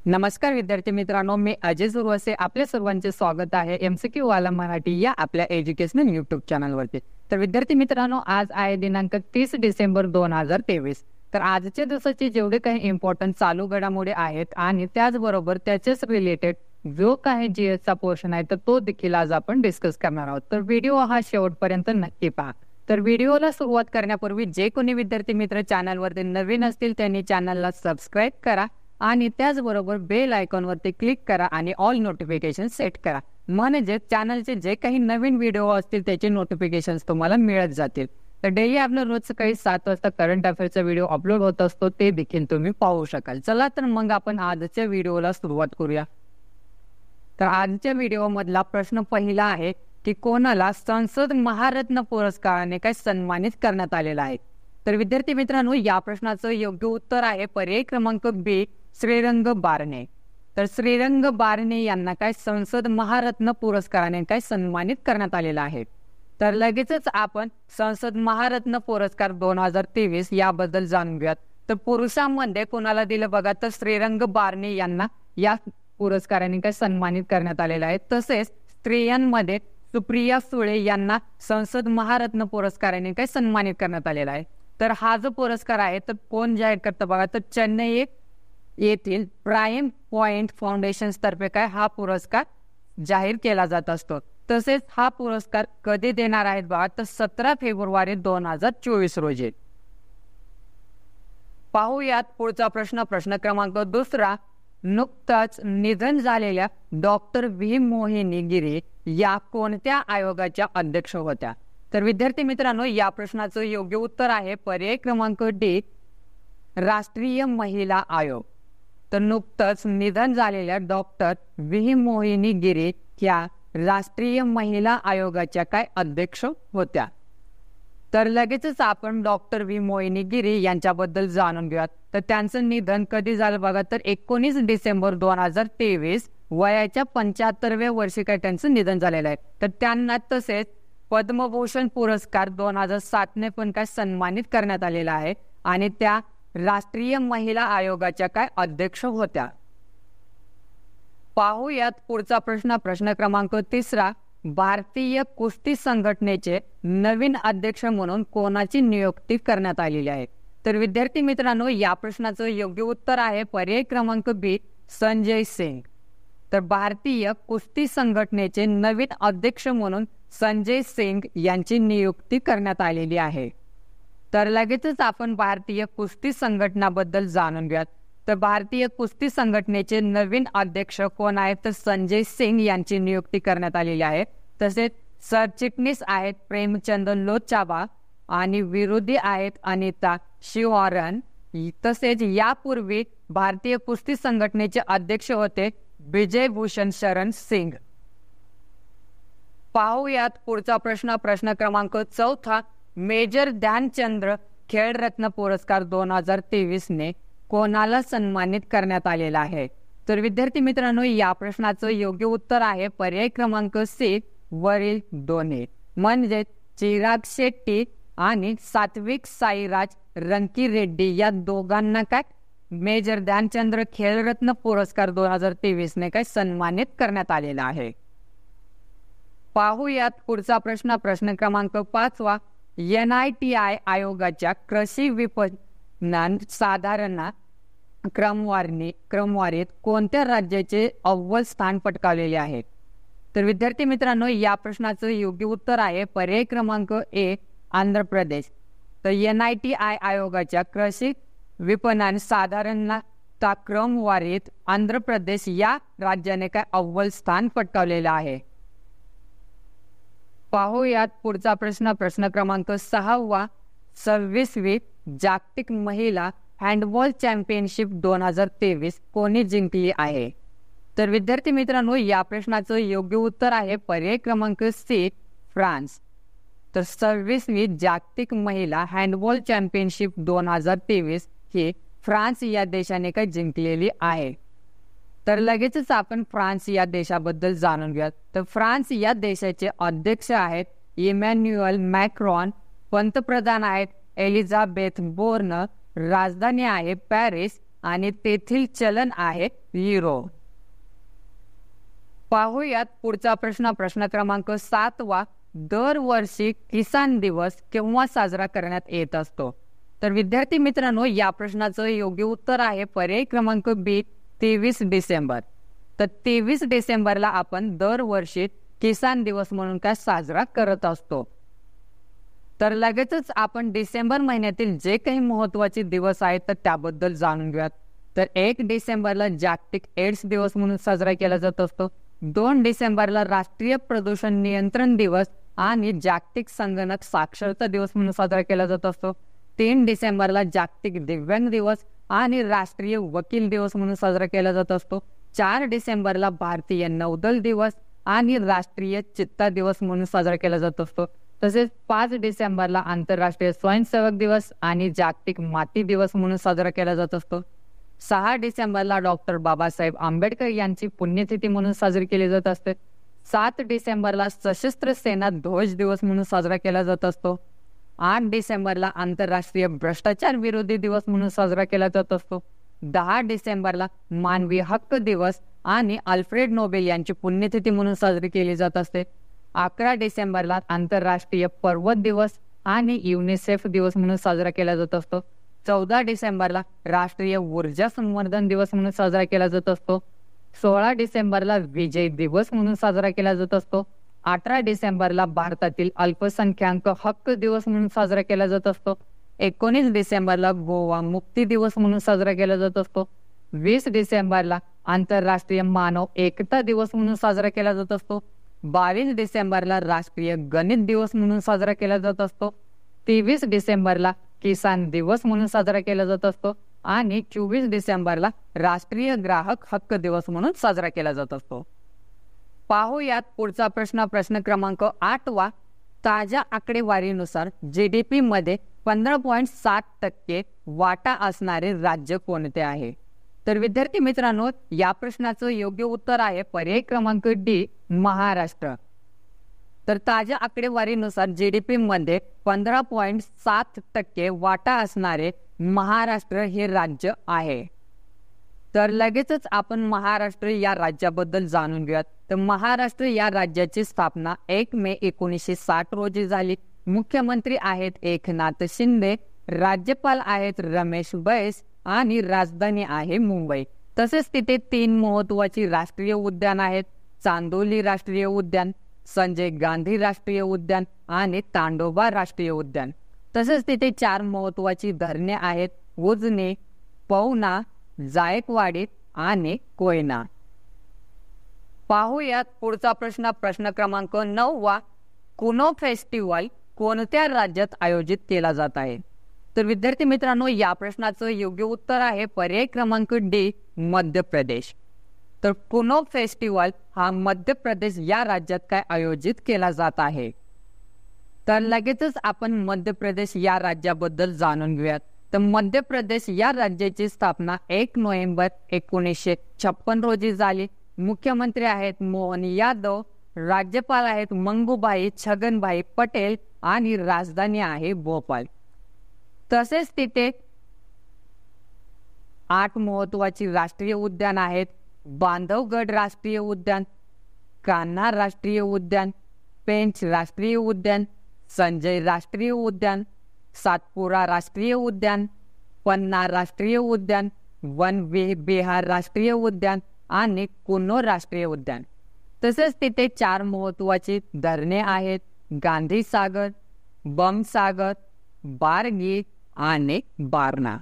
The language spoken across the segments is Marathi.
नमस्कार विद्यार्थी मित्रांनो, मी अजय सुरवसे आपल्या सर्वांचे स्वागत आहे MCQ वाला मराठी या आपल्या एज्युकेशनल यूट्यूब चॅनलवरती। तर विद्यार्थी मित्रांनो, आज आहे दिनांक 30 डिसेंबर 2023। तर आजच्या दिवसाचे जेवढे काही इम्पॉर्टंट चालू घडामोडी आहेत आणि त्याचबरोबर त्याच्याच रिलेटेड जो काही जीएसचा पोर्शन आहे तर तो देखील आज आपण डिस्कस करणार आहोत। तर व्हिडिओ हा शेवटपर्यंत नक्की पहा। तर व्हिडिओला सुरुवात करण्यापूर्वी जे कोणी विद्यार्थी मित्र चॅनलवरती नवीन असतील त्यांनी चॅनलला सबस्क्राईब करा आणि त्याचबरोबर बेल आयकॉनवरती क्लिक करा आणि ऑल नोटिफिकेशन सेट करा, म्हणजे चॅनलचे जे काही नवीन व्हिडिओ असतील त्याचे नोटिफिकेशन्स तुम्हाला मिळत जातील। तर डेली आपलं रोज सकाळी 7 वाजता करंट अफेअरचा व्हिडिओ अपलोड होत असतो, ते देखील तुम्ही पाहू शकाल। चला तर मग आपण आजच्या व्हिडिओला सुरुवात करूया। तर आजच्या व्हिडिओ मधला प्रश्न पहिला आहे की कोणाला संसद महारत्न पुरस्काराने काय सन्मानित करण्यात आलेला आहे। तर विद्यार्थी मित्रांनो, या प्रश्नाचं योग्य उत्तर आहे पर्याय क्रमांक बी, श्रीरंग बारणे। तर श्रीरंग बारणे यांना काय संसद महारत्न पुरस्काराने काय सन्मानित करण्यात आलेला आहे। तर लगेचच आपण संसद महारत्न पुरस्कार 2023 याबद्दल जाणून घेऊयात। तर पुरुषांमध्ये कोणाला दिलं बघा, तर श्रीरंग बारणे यांना या पुरस्काराने काय सन्मानित करण्यात आलेला आहे। तसेच स्त्रियांमध्ये सुप्रिया सुळे यांना संसद महारत्न पुरस्काराने काय सन्मानित करण्यात आलेला आहे। तर हा जो पुरस्कार आहे तर कोण जाहीर करतं बघा, तर चेन्नई येथील प्राइम पॉइंट फाउंडेशन तर्फे काय हा पुरस्कार जाहीर केला जात असतो। तसेच हा पुरस्कार कधी देणार आहेत बघा, तर 17 फेब्रुवारी 2024 रोजी। पाहूयात पुढचा प्रश्न, प्रश्न क्रमांक दुसरा। नुकताच निधन झालेल्या डॉक्टर व्ही मोहिनी गिरी या कोणत्या आयोगाच्या अध्यक्ष होत्या। तर विद्यार्थी मित्रांनो, या प्रश्नाचं योग्य उत्तर आहे पर्याय क्रमांक डी, राष्ट्रीय महिला आयोग। तर नुकतंच निधन झालेल्या डॉक्टर व्ही मोहिनी गिरी या राष्ट्रीय महिला आयोगाच्या काय अध्यक्ष होत्या। तर लगेचच आपण डॉक्टर व्ही मोहिनी गिरी यांच्याबद्दल जाणून घेऊयात। तर त्यांचं निधन कधी झालं बघा, तर 19 डिसेंबर 2023 वयाच्या 75व्या वर्षी काय त्यांचं निधन झालेलं आहे। तर त्यांना तसेच पद्मभूषण पुरस्कार 2007 ने पण काय सन्मानित करण्यात आलेला आहे आणि त्या राष्ट्रीय महिला आयोगाच्या काय अध्यक्ष होत्या। पाहूयात पुढचा प्रश्न, प्रश्न क्रमांक तिसरा। भारतीय कुस्ती संघटनेचे नवीन अध्यक्ष म्हणून कोणाची नियुक्ती करण्यात आलेली आहे। तर विद्यार्थी मित्रांनो, या प्रश्नाचं योग्य उत्तर आहे पर्याय क्रमांक बी, संजय सिंग। तर भारतीय कुस्ती संघटनेचे नवीन अध्यक्ष म्हणून संजय सिंग यांची नियुक्ती करण्यात आलेली आहे। तर लगेचच आपण भारतीय कुस्ती संघटनाबद्दल जाणून घेऊयात। तर भारतीय कुस्ती संघटनेचे नवीन अध्यक्ष कोण आहेत, तर संजय सिंग यांची नियुक्ती करण्यात आलेली आहे। तसेच सरचिटणीस आहेत प्रेमचंद लोचाबा आणि विरोधी आहेत अनिता शिवहरन। तसेच यापूर्वी भारतीय कुस्ती संघटनेचे अध्यक्ष होते विजय भूषण शरण सिंग। पाहूयात पुढचा प्रश्न, प्रश्न क्रमांक चौथा। मेजर ध्यानचंद खेलरत्न पुरस्कार 2023 ने कोणाला सन्मानित करण्यात आलेला आहे। तर विद्यार्थी मित्रांनो, या प्रश्नाचं योग्य उत्तर आहे पर्याय क्रमांक सी, वरील दोन्ही, म्हणजे चिराग शेट्टी आणि सात्विक साईराज रंकीरेड्डी या दोघांना काय मेजर ध्यानचंद खेलरत्न पुरस्कार 2023 ने काय सन्मानित करण्यात आलेला आहे। पाहूयात पुढचा प्रश्न, प्रश्न क्रमांक 5वा। NITI आयोगाच्या कृषी विपणन साधारण क्रमवारीत कोणत्या राज्याचे अव्वल स्थान पटकावलेले आहे। तर विद्यार्थी मित्रांनो, या प्रश्नाचं योग्य उत्तर आहे पर्याय क्रमांक ए, आंध्र प्रदेश। तर NITI आयोगाच्या कृषी विपणन साधारणता क्रमवारीत आंध्र प्रदेश या राज्याने काय अव्वल स्थान पटकावलेलं आहे। पाहूयात पुढचा प्रश्न, प्रश्न क्रमांक 6वा। 26वी जागतिक महिला हँडबॉल चॅम्पियनशिप 2023 कोणी जिंकली आहे। तर विद्यार्थी मित्रांनो, या प्रश्नाचं योग्य उत्तर आहे पर्याय क्रमांक सी, फ्रान्स। तर 26वी जागतिक महिला हँडबॉल चॅम्पियनशिप 2023 ही फ्रान्स या देशाने काय जिंकलेली आहे। तर लगेचच आपण फ्रान्स या देशाबद्दल जाणून घेऊयात। तर फ्रान्स या देशाचे अध्यक्ष आहेत इमॅन्युअल मॅक्रॉन, पंतप्रधान आहेत एलिझाबेथ बोर्न, राजधानी आहे पॅरिस आणि तेथील चलन आहे युरो. पाहूयात पुढचा प्रश्न क्रमांक 7वा. दरवर्षी किसान दिवस केव्हा साजरा करण्यात येत असतो? तर विद्यार्थी मित्रांनो, या प्रश्नाचं योग्य उत्तर आहे पर्याय क्रमांक बी, 23 डिसेंबर. तर 23 डिसेंबरला आपण दरवर्षी किसान दिवस म्हणून काय साजरा करत असतो. तर लगेचच आपण डिसेंबर महिन्यातील जे काही महत्वाचे दिवस आहेत तर त्याबद्दल जाणून घेऊयात. तर 1 डिसेंबरला जागतिक एड्स दिवस म्हणून साजरा केला जात असतो. 2 डिसेंबरला राष्ट्रीय प्रदूषण नियंत्रण दिवस आणि जागतिक संगणक साक्षरता दिवस म्हणून साजरा केला जात असतो. 3 डिसेंबरला जागतिक दिव्यांग दिवस आणि राष्ट्रीय वकील दिवस म्हणून साजरा केला जात असतो. 4 डिसेंबरला भारतीय नौदल दिवस आणि राष्ट्रीय चित्ता दिवस म्हणून साजरा केला जात असतो. तसेच 5 डिसेंबरला आंतरराष्ट्रीय स्वयंसेवक दिवस आणि जागतिक माती दिवस म्हणून साजरा केला जात असतो. 6 डिसेंबरला डॉक्टर बाबासाहेब आंबेडकर यांची पुण्यतिथी म्हणून साजरी केली जात असते. 7 डिसेंबरला सशस्त्र सेना ध्वज दिवस म्हणून साजरा केला जात असतो. 8 डिसेंबरला आंतरराष्ट्रीय भ्रष्टाचार विरोधी दिवस म्हणून साजरा केला जात असतो. 10 डिसेंबरला मानवी हक्क दिवस आणि अल्फ्रेड नोबेल यांची पुण्यतिथी म्हणून साजरी केली जात असते. 11 डिसेंबरला आंतरराष्ट्रीय पर्वत दिवस आणि युनिसेफ दिवस म्हणून साजरा केला जात असतो. 14 डिसेंबरला राष्ट्रीय ऊर्जा संवर्धन दिवस म्हणून साजरा केला जात असतो. 16 डिसेंबरला विजय दिवस म्हणून साजरा केला जात असतो. 18 डिसेंबरला भारतातील अल्पसंख्याक हक्क दिवस म्हणून साजरा केला जात असतो. 19 डिसेंबरला गोवा मुक्ती दिवस म्हणून साजरा केला जात असतो. 20 डिसेंबरला आंतरराष्ट्रीय मानव एकता दिवस म्हणून साजरा केला जात असतो. 22 डिसेंबरला राष्ट्रीय गणित दिवस म्हणून साजरा केला जात असतो. 23 डिसेंबरला किसान दिवस म्हणून साजरा केला जात असतो आणि 24 डिसेंबरला राष्ट्रीय ग्राहक हक्क दिवस म्हणून साजरा केला जात असतो. पाहूयात पुढचा प्रश्न क्रमांक 8वा. ताज्या आकडेवारीनुसार GDP मध्ये 15.7% वाटा असणारे राज्य कोणते आहे? तर विद्यार्थी मित्रांनो, या प्रश्नाचं योग्य उत्तर आहे पर्याय क्रमांक डी, महाराष्ट्र. तर ताज्या आकडेवारीनुसार GDP मध्ये 15.7% वाटा असणारे महाराष्ट्र हे राज्य आहे. तर लगेचच आपण महाराष्ट्र या राज्याबद्दल जाणून घेऊयात. तर महाराष्ट्र या राज्याची स्थापना 1 मे 1960 रोजी झाली. मुख्यमंत्री आहेत एकनाथ शिंदे, राज्यपाल आहेत रमेश बैस आणि राजधानी आहे मुंबई. तसेच तिथे 3 महत्वाची राष्ट्रीय उद्यान आहेत. चांदोली राष्ट्रीय उद्यान, संजय गांधी राष्ट्रीय उद्यान आणि तांडोबा राष्ट्रीय उद्यान. तसेच तिथे 4 महत्वाची धरणे आहेत. उजनी, पवना, जायकवाडी आणि कोयना. पाहूयात पुढचा प्रश्न क्रमांक 9वा. कुनो फेस्टिवल कोणत्या राज्यात आयोजित केला जात आहे? तर विद्यार्थी मित्रांनो, या प्रश्नाचं योग्य उत्तर आहे पर्याय क्रमांक डी, मध्य प्रदेश. तर कुनो फेस्टिवल हा मध्य प्रदेश या राज्यात काय आयोजित केला जात आहे? तर लगेचच आपण मध्य प्रदेश या राज्याबद्दल जाणून घेऊयात. तर मध्य प्रदेश या राज्याची स्थापना 1 नोव्हेंबर 1956 रोजी झाली. मुख्यमंत्री आहेत मोहन यादव, राज्यपाल आहेत मंगूभाई छगनभाई पटेल आणि राजधानी आहे भोपाळ. तसेच तिथे 8 महत्वाची राष्ट्रीय उद्यान आहेत. बांधवगड राष्ट्रीय उद्यान, कान्हा राष्ट्रीय उद्यान, पेंच राष्ट्रीय उद्यान, संजय राष्ट्रीय उद्यान, सातपुरा राष्ट्रीय उद्यान, पन्ना राष्ट्रीय उद्यान, वन विहार राष्ट्रीय उद्यान आणि कुनो राष्ट्रीय उद्यान. तसेच तिथे 4 महत्वाची धरणे आहेत. गांधी सागर, बम सागर, बारगी आणि बारणा.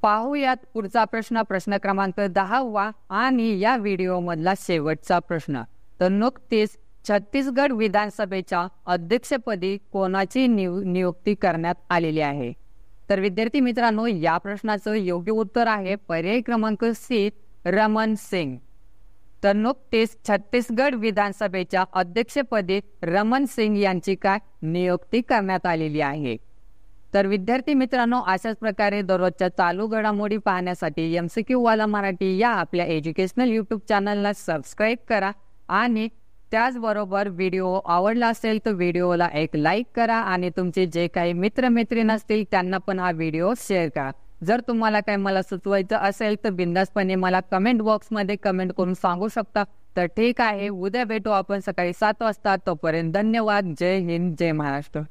पाहूयात पुढचा प्रश्न क्रमांक 10वा आणि या व्हिडिओ मधला शेवटचा प्रश्न. तर नुकतीच छत्तीसगड विधानसभेच्या अध्यक्षपदी कोणाची नियुक्ती करण्यात आलेली आहे? तर विद्यार्थी मित्रांनो, या प्रश्नाचं योग्य उत्तर आहे पर्याय क्रमांक सी, रमन सिंग. तर नुकतीच छत्तीसगड विधानसभेच्या अध्यक्षपदी रमन सिंग यांची काय नियुक्ती करण्यात आलेली आहे. तर विद्यार्थी मित्रांनो, अशाच प्रकारे दररोजच्या चालू घडामोडी पाहण्यासाठी MCQ वाला मराठी या आपल्या एज्युकेशनल यूट्यूब चॅनलला सबस्क्राईब करा आणि त्याचबरोबर व्हिडिओ आवडला असेल तर व्हिडिओला एक लाईक करा आणि तुमचे जे काही मित्रमैत्रीण असतील त्यांना पण हा व्हिडिओ शेअर करा. जर तुम्हाला काय मला सुचवायचं असेल तर बिंदासपणे मला कमेंट बॉक्समध्ये कमेंट करून सांगू शकता. तर ठीक आहे, उद्या भेटू आपण सकाळी 7 वाजता. तोपर्यंत धन्यवाद. जय हिंद, जय महाराष्ट्र.